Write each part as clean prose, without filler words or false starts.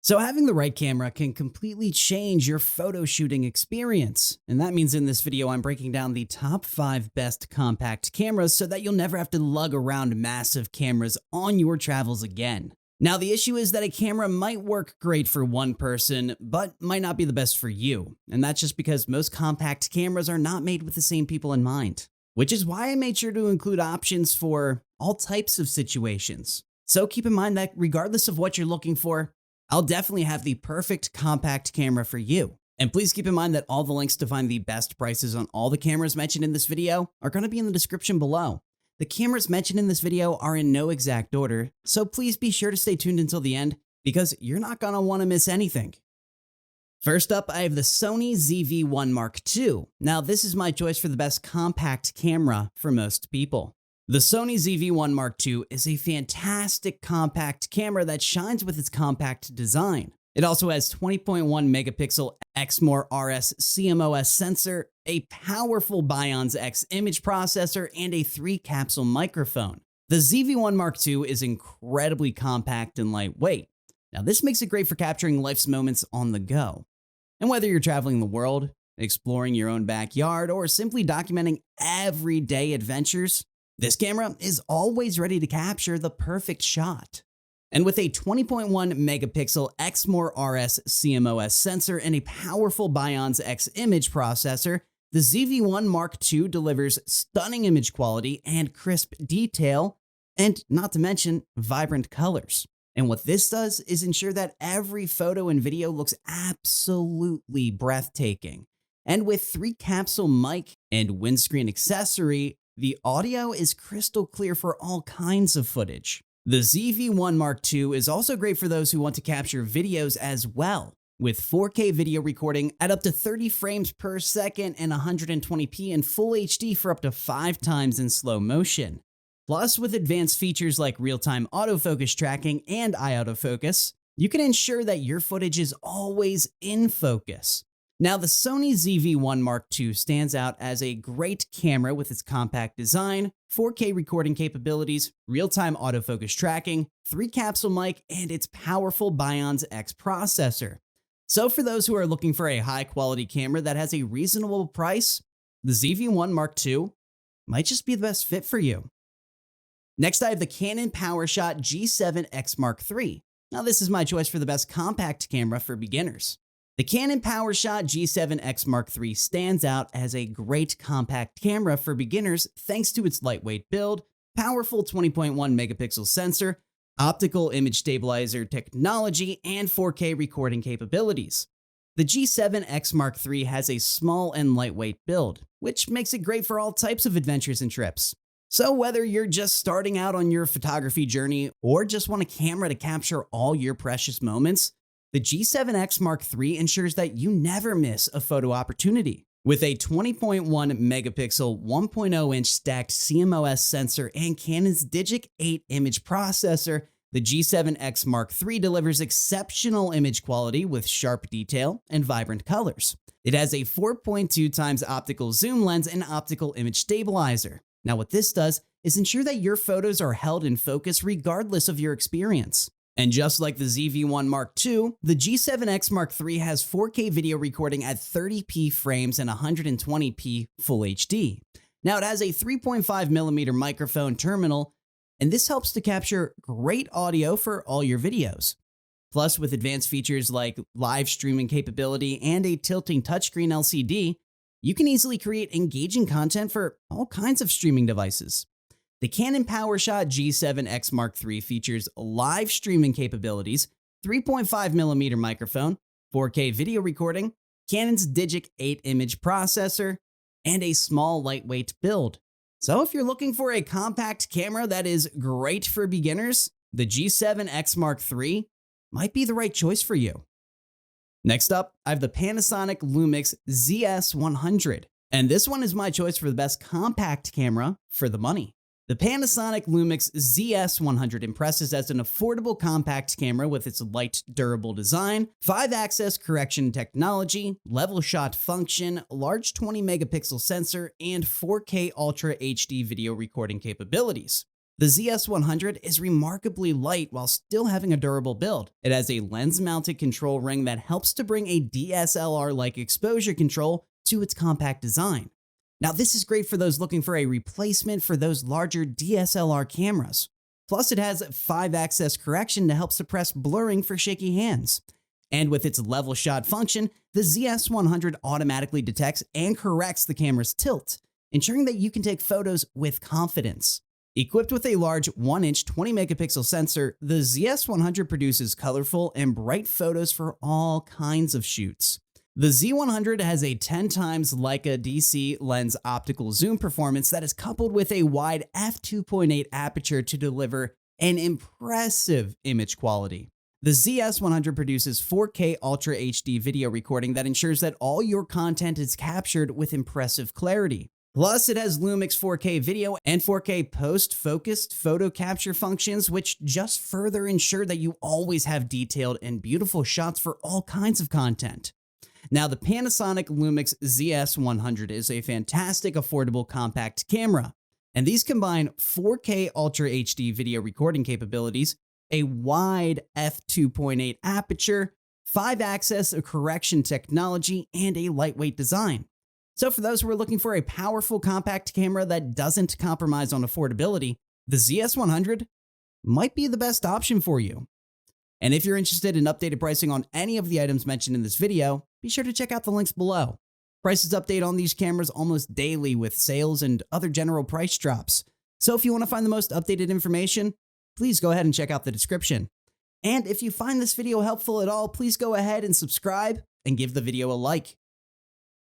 So having the right camera can completely change your photo shooting experience. And that means in this video, I'm breaking down the top 5 best compact cameras so that you'll never have to lug around massive cameras on your travels again. Now, the issue is that a camera might work great for one person, but might not be the best for you. And that's just because most compact cameras are not made with the same people in mind. Which is why I made sure to include options for all types of situations. So keep in mind that regardless of what you're looking for, I'll definitely have the perfect compact camera for you. And please keep in mind that all the links to find the best prices on all the cameras mentioned in this video are going to be in the description below. The cameras mentioned in this video are in no exact order, so please be sure to stay tuned until the end because you're not going to want to miss anything. First up, I have the Sony ZV-1 Mark II. Now, this is my choice for the best compact camera for most people. The Sony ZV-1 Mark II is a fantastic compact camera that shines with its compact design. It also has 20.1 megapixel Exmor RS CMOS sensor, a powerful Bionz X image processor, and a 3-capsule microphone. The ZV-1 Mark II is incredibly compact and lightweight. Now, this makes it great for capturing life's moments on the go. And whether you're traveling the world, exploring your own backyard, or simply documenting everyday adventures, this camera is always ready to capture the perfect shot. And with a 20.1 megapixel Exmor RS CMOS sensor and a powerful Bionz X image processor, the ZV-1 Mark II delivers stunning image quality and crisp detail, and not to mention vibrant colors. And what this does is ensure that every photo and video looks absolutely breathtaking. And with 3-capsule mic and windscreen accessory, the audio is crystal clear for all kinds of footage. The ZV-1 Mark II is also great for those who want to capture videos as well, with 4K video recording at up to 30 frames per second and 120p in full HD for up to 5 times in slow motion. Plus, with advanced features like real-time autofocus tracking and eye autofocus, you can ensure that your footage is always in focus. Now, the Sony ZV-1 Mark II stands out as a great camera with its compact design, 4K recording capabilities, real-time autofocus tracking, 3-capsule mic, and its powerful Bionz X processor. So for those who are looking for a high-quality camera that has a reasonable price, the ZV-1 Mark II might just be the best fit for you. Next, I have the Canon PowerShot G7X Mark III. Now, this is my choice for the best compact camera for beginners. The Canon PowerShot G7X Mark III stands out as a great compact camera for beginners thanks to its lightweight build, powerful 20.1 megapixel sensor, optical image stabilizer technology, and 4K recording capabilities. The G7X Mark III has a small and lightweight build, which makes it great for all types of adventures and trips. So whether you're just starting out on your photography journey or just want a camera to capture all your precious moments, the G7X Mark III ensures that you never miss a photo opportunity. With a 20.1 megapixel 1.0-inch stacked CMOS sensor and Canon's Digic 8 image processor, the G7X Mark III delivers exceptional image quality with sharp detail and vibrant colors. It has a 4.2 times optical zoom lens and optical image stabilizer. Now, what this does is ensure that your photos are held in focus regardless of your experience. And just like the ZV-1 Mark II, the G7X Mark III has 4K video recording at 30p frames and 120p full HD. Now, it has a 3.5mm microphone terminal, and this helps to capture great audio for all your videos. Plus, with advanced features like live streaming capability and a tilting touchscreen LCD, you can easily create engaging content for all kinds of streaming devices. The Canon PowerShot G7X Mark III features live streaming capabilities, 3.5mm microphone, 4K video recording, Canon's Digic 8 image processor, and a small lightweight build. So if you're looking for a compact camera that is great for beginners, the G7X Mark III might be the right choice for you. Next up, I have the Panasonic Lumix ZS100, and this one is my choice for the best compact camera for the money. The Panasonic Lumix ZS100 impresses as an affordable compact camera with its light, durable design, 5-axis correction technology, level shot function, large 20-megapixel sensor, and 4K Ultra HD video recording capabilities. The ZS100 is remarkably light while still having a durable build. It has a lens-mounted control ring that helps to bring a DSLR-like exposure control to its compact design. Now, this is great for those looking for a replacement for those larger DSLR cameras. Plus, it has 5-axis correction to help suppress blurring for shaky hands. And with its level shot function, the ZS100 automatically detects and corrects the camera's tilt, ensuring that you can take photos with confidence. Equipped with a large 1-inch 20-megapixel sensor, the ZS100 produces colorful and bright photos for all kinds of shoots. The Z100 has a 10 times Leica DC lens optical zoom performance that is coupled with a wide f2.8 aperture to deliver an impressive image quality. The ZS100 produces 4K Ultra HD video recording that ensures that all your content is captured with impressive clarity. Plus, it has Lumix 4K video and 4K post-focused photo capture functions, which just further ensure that you always have detailed and beautiful shots for all kinds of content. Now, the Panasonic Lumix ZS100 is a fantastic, affordable, compact camera, and these combine 4K Ultra HD video recording capabilities, a wide f2.8 aperture, 5-axis correction technology, and a lightweight design. So for those who are looking for a powerful compact camera that doesn't compromise on affordability, the ZS100 might be the best option for you. And if you're interested in updated pricing on any of the items mentioned in this video, be sure to check out the links below. Prices update on these cameras almost daily with sales and other general price drops. So if you want to find the most updated information, please go ahead and check out the description. And if you find this video helpful at all, please go ahead and subscribe and give the video a like.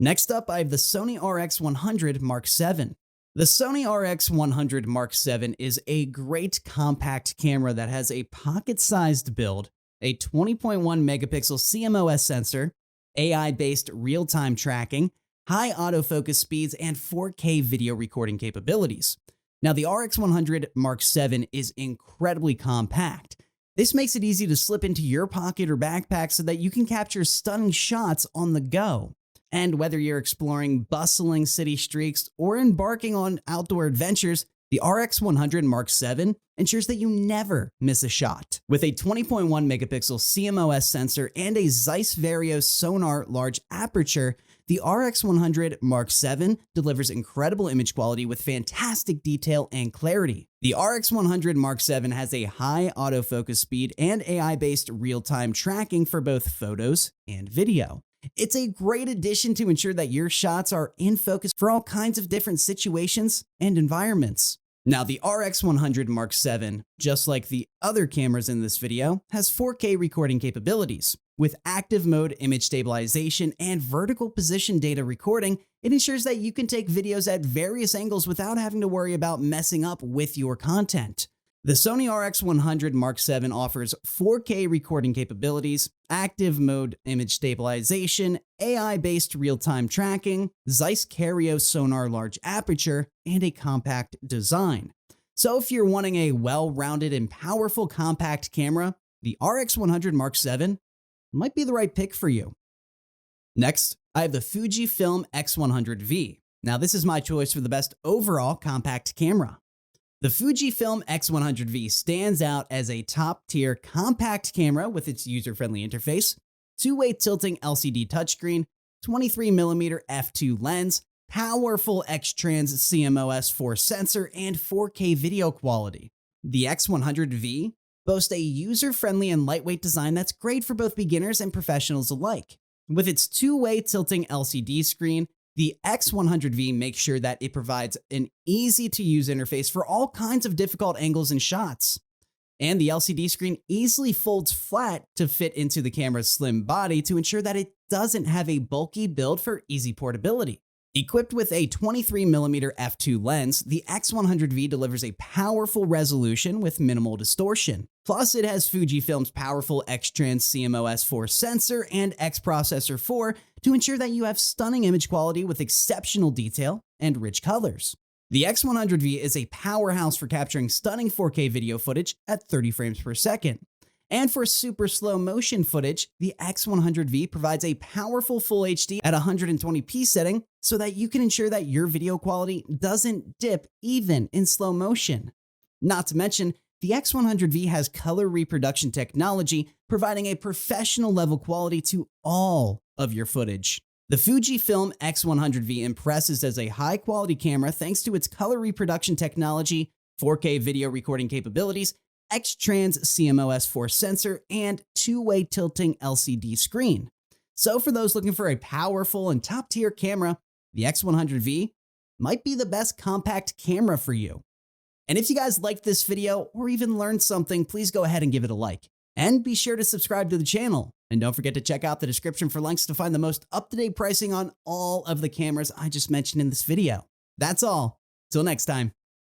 Next up, I have the Sony RX100 Mark VII. The Sony RX100 Mark VII is a great compact camera that has a pocket-sized build, a 20.1 megapixel CMOS sensor, AI-based real-time tracking, high autofocus speeds, and 4K video recording capabilities. Now, the RX100 Mark VII is incredibly compact. This makes it easy to slip into your pocket or backpack so that you can capture stunning shots on the go. And whether you're exploring bustling city streets or embarking on outdoor adventures, the RX100 Mark VII ensures that you never miss a shot. With a 20.1 megapixel CMOS sensor and a Zeiss Vario sonar large aperture, the RX100 Mark VII delivers incredible image quality with fantastic detail and clarity. The RX100 Mark VII has a high autofocus speed and AI-based real-time tracking for both photos and video. It's a great addition to ensure that your shots are in focus for all kinds of different situations and environments. Now, the RX100 Mark VII, just like the other cameras in this video, has 4K recording capabilities. With active mode image stabilization and vertical position data recording, it ensures that you can take videos at various angles without having to worry about messing up with your content. The Sony RX100 Mark VII offers 4K recording capabilities, active mode image stabilization, AI-based real-time tracking, Zeiss Vario sonar large aperture, and a compact design. So if you're wanting a well-rounded and powerful compact camera, the RX100 Mark VII might be the right pick for you. Next, I have the Fujifilm X100V. Now, this is my choice for the best overall compact camera. The Fujifilm X100V stands out as a top-tier compact camera with its user-friendly interface, two-way tilting LCD touchscreen, 23mm f2 lens, powerful X-Trans CMOS 4 sensor, and 4K video quality. The X100V boasts a user-friendly and lightweight design that's great for both beginners and professionals alike. With its two-way tilting LCD screen, the X100V makes sure that it provides an easy-to-use interface for all kinds of difficult angles and shots. And the LCD screen easily folds flat to fit into the camera's slim body to ensure that it doesn't have a bulky build for easy portability. Equipped with a 23mm f2 lens, the X100V delivers a powerful resolution with minimal distortion. Plus, it has Fujifilm's powerful X-Trans CMOS 4 sensor and X-Processor 4 to ensure that you have stunning image quality with exceptional detail and rich colors. The X100V is a powerhouse for capturing stunning 4K video footage at 30 frames per second. And for super slow motion footage, the X100V provides a powerful Full HD at 120p setting so that you can ensure that your video quality doesn't dip even in slow motion. Not to mention, the X100V has color reproduction technology, providing a professional level quality to all of your footage. The Fujifilm X100V impresses as a high-quality camera thanks to its color reproduction technology, 4K video recording capabilities, X-Trans CMOS4 sensor, and two-way tilting LCD screen. So for those looking for a powerful and top-tier camera, the X100V might be the best compact camera for you. And if you guys liked this video or even learned something, please go ahead and give it a like. And be sure to subscribe to the channel. And don't forget to check out the description for links to find the most up-to-date pricing on all of the cameras I just mentioned in this video. That's all. Till next time.